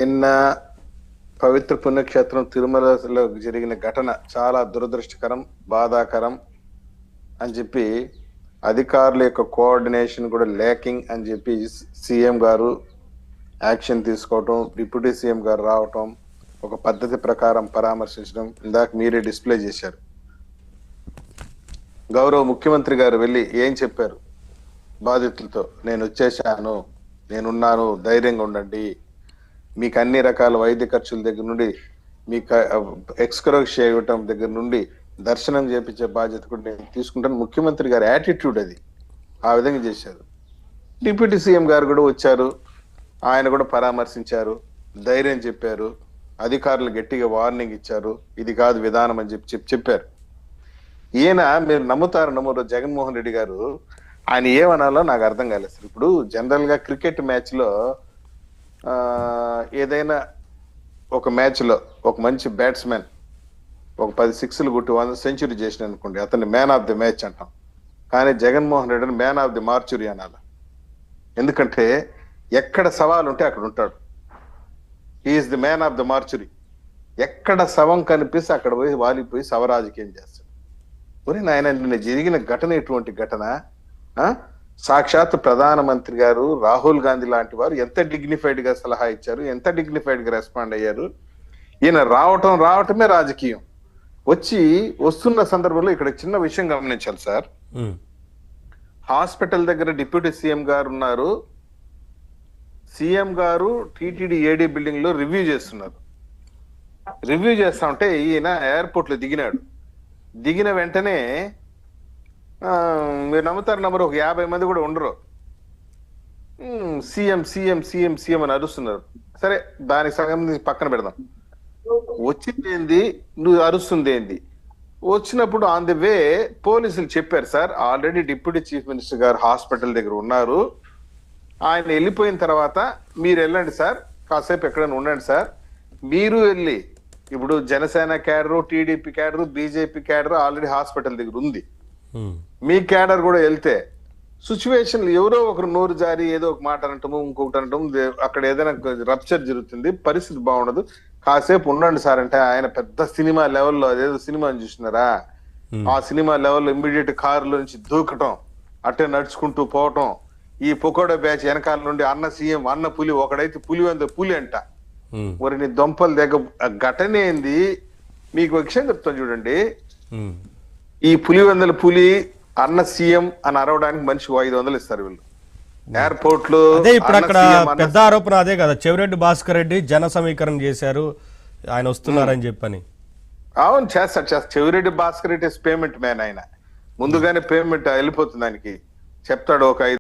నిన్న పవిత్ర పుణ్యక్షేత్రం తిరుమలలో జరిగిన ఘటన చాలా దురదృష్టకరం, బాధాకరం అని చెప్పి అధికారుల యొక్క కోఆర్డినేషన్ కూడా లేకింగ్ అని చెప్పి సీఎం గారు యాక్షన్ తీసుకోవటం, డిప్యూటీ సీఎం గారు రావటం, ఒక పద్ధతి ప్రకారం పరామర్శించడం ఇందాక మీరే డిస్ప్లే చేశారు. గౌరవ ముఖ్యమంత్రి గారు వెళ్ళి ఏం చెప్పారు బాధితులతో? నేను వచ్చేసాను, నేనున్నాను, ధైర్యంగా ఉండండి, మీకు అన్ని రకాల వైద్య ఖర్చుల దగ్గర నుండి మీకు ఎక్స్గ్రేషియా ఇవ్వటం దగ్గర నుండి దర్శనం చేపించే బాధ్యత కూడా నేను తీసుకుంటాను. ముఖ్యమంత్రి గారి యాటిట్యూడ్ అది, ఆ విధంగా చేశారు. డిప్యూటీ సీఎం గారు కూడా వచ్చారు, ఆయన కూడా పరామర్శించారు, ధైర్యం చెప్పారు, అధికారులు గట్టిగా వార్నింగ్ ఇచ్చారు, ఇది కాదు విధానం అని చెప్పారు. ఈయన మీరు నమ్ముతారు నమ్మరు, జగన్మోహన్ రెడ్డి గారు ఆయన ఏమనాలో నాకు అర్థం కాలేదు సార్. ఇప్పుడు జనరల్ గా క్రికెట్ మ్యాచ్ లో ఏదైనా ఒక మ్యాచ్ లో ఒక మంచి బ్యాట్స్మెన్ ఒక 10 సిక్స్లు కొట్టి 100 సెంచరీ చేసిన అనుకోండి, అతన్ని మ్యాన్ ఆఫ్ ది మ్యాచ్ అంటాం. కానీ జగన్మోహన్ రెడ్డిని మ్యాన్ ఆఫ్ ది మార్చురీ అనాలి. ఎందుకంటే ఎక్కడ సవాల్ ఉంటే అక్కడ ఉంటాడు. He is the man of the mortuary. ఎక్కడ శవం కనిపిస్తే అక్కడ పోయి వాలిపోయి శవ రాజకీయం చేస్తాడు. మరి నాయన నిన్న జరిగిన ఘటన ఎటువంటి ఘటన? సాక్షాత్ ప్రధానమంత్రి గారు రాహుల్ గాంధీ లాంటి వారు ఎంత డిగ్నిఫైడ్ గా సలహా ఇచ్చారు, ఎంత డిగ్నిఫైడ్ గా రెస్పాండ్ అయ్యారు. ఈయన రావటమే రాజకీయం. వస్తున్న సందర్భంలో ఇక్కడ చిన్న విషయం గమనించాలి సార్. హాస్పిటల్ దగ్గర డిప్యూటీ సీఎం గారు ఉన్నారు. సీఎం గారు టీటీడీ ఏడీ బిల్డింగ్ లో రివ్యూ చేస్తున్నారు. రివ్యూ చేస్తా ఉంటే ఈయన ఎయిర్పోర్ట్ లో దిగిన వెంటనే మీరు నమ్ముతారు నమ్మరు, ఒక 50 మంది కూడా ఉండరు, సీఎం సీఎం సీఎం సీఎం అని అరుస్తున్నారు. సరే, దానికి సగం పక్కన పెడదాం. వచ్చింది ఏంది, నువ్వు అరుస్తుంది ఏంది? వచ్చినప్పుడు ఆన్ ది వే పోలీసులు చెప్పారు, sir already deputy chief minister గారు హాస్పిటల్ దగ్గర ఉన్నారు, ఆయన వెళ్ళిపోయిన తర్వాత మీరు వెళ్ళండి సార్, కాసేపు ఎక్కడైనా ఉండండి సార్. మీరు వెళ్ళి ఇప్పుడు Janasena cadre, TDP cadre, BJP cadre already hospital దగ్గర ఉంది. మీ క్యాడర్ కూడా వెళ్తే సిచ్యువేషన్ ఎవరో ఒకరు నోరు జారి ఏదో ఒక మాట అనటము, ఇంకొకటి అనటం, అక్కడ ఏదైనా రప్చర్ జరుగుతుంది, పరిస్థితి బాగుండదు, కాసేపు ఉండండి సార్ అంటే ఆయన పెద్ద సినిమా లెవెల్లో అదేదో సినిమాని చూసినారా, ఆ సినిమా లెవెల్లో ఇమ్మీడియట్ కారులో నుంచి దూకటం, అట్టే నడుచుకుంటూ పోవటం, ఈ పొకోడా బ్యాచ్ వెనకాల నుండి అన్న సీఎం అన్న పులి, ఒకడైతే పులి అంట. మరి నీ దొంపలు దగ్గర ఘటన ఏంది? మీకు ఒక విషయం చెప్తాను చూడండి. ఈ పులివెందుల పులి అన్న సీఎం అని అరవడానికి మనిషి 500 ఇస్తారు వీళ్ళు ఎయిర్పోర్ట్ లో. అదే ఇప్పుడు అక్కడ పెద్ద ఆరోపణ అదే కదా, చెవిరెడ్డి భాస్కర్ రెడ్డి జన సమీకరణ చేశారు, ఆయన వస్తున్నారని చెప్పని. అవును, చేస్తాడు. Chevireddy Bhaskar Reddy payment man. ఆయన ముందుగానే పేమెంట్ వెళ్ళిపోతుంది, ఆయనకి చెప్తాడు ఒక